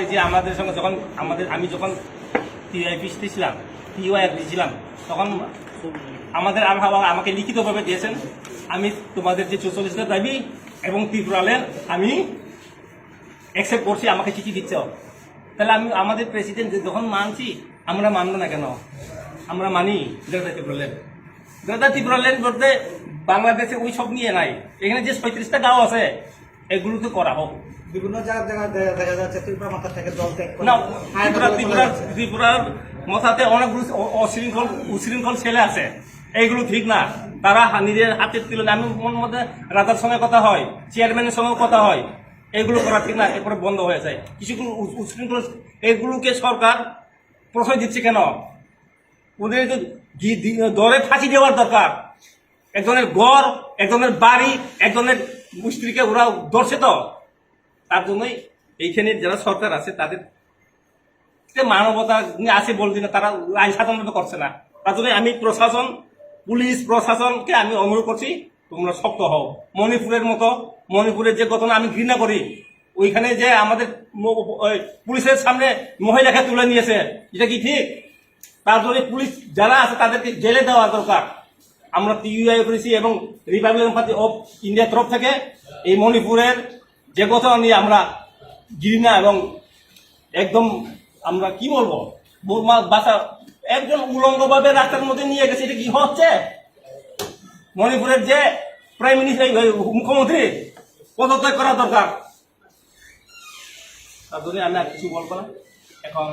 এই যে আমাদের সঙ্গে যখন আমি যখন টিআইপিসতে ছিলাম, ছিলাম, তখন আমাদের আবহাওয়া আমাকে লিখিতভাবে দিয়েছেন আমি তোমাদের যে 44 দাবি এবং ত্রিপুরালের আমি অ্যাকসেপ্ট করছি, আমাকে চিঠি দিচ্ছ। তাহলে আমি আমাদের প্রেসিডেন্ট যখন মানছি আমরা মানবো না কেন? আমরা মানি গ্রেটার ত্রিপুরাল্যান্ড বলতে বাংলাদেশে ওই সব নিয়ে নাই। এখানে যে 35টা গাঁও আছে এগুলো তো করা হোক। বিভিন্ন জায়গায় দেখা যাচ্ছে ত্রিপুরা মাথা থেকে দল ত্যাগ করে না, ত্রিপুরার মাথাতে অনেকগুলো উশৃঙ্খল ছেলে আছে, এইগুলো ঠিক না। তারা নিজের হাতের তুলে আমি মনের মধ্যে রাজার সঙ্গে কথা হয়, চেয়ারম্যানের সঙ্গে কথা হয়, এগুলো করা ঠিক না। এরপরে বন্ধ হয়ে যায় কিছুগুলো উশৃঙ্খল। এগুলোকে সরকার প্রশ্রয় দিচ্ছে কেন? ওদের দরে ফাঁসি দেওয়ার দরকার। একজনের ঘর, একজনের বাড়ি, একজনের স্ত্রীকে ওরা ধরছে, তো তার জন্যই এইখানে যারা সরকার আছে তাদের মানবতা আছে বলছি না, তারা আইন সাধারণত করছে না। তার জন্য আমি পুলিশ প্রশাসনকে আমি অনুরোধ করছি, তোমরা শক্ত হও। মণিপুরের যে ঘটনা আমি ঘৃণা করি, ওইখানে যে আমাদের পুলিশের সামনে মহিলাকে তুলে নিয়েছে, এটা কি ঠিক? তার জন্য পুলিশ যারা আছে তাদেরকে জেলে দেওয়া দরকার। আমরা টিইউআই করেছি এবং রিপাবলিকান পার্টি অফ ইন্ডিয়ার তরফ থেকে এই মণিপুরের যে ঘটনা নিয়ে আমরা ঘৃণা এবং একদম আমরা কি বলবো, বাসা একজন উলঙ্গভাবে রাস্তার মধ্যে নিয়ে গেছে, এটা কি হচ্ছে? মণিপুরের যে প্রাইম মিনিস্টার, মুখ্যমন্ত্রী পদত্যাগ করা দরকার। তার জন্য আমি আর কিছু বলবো না এখন।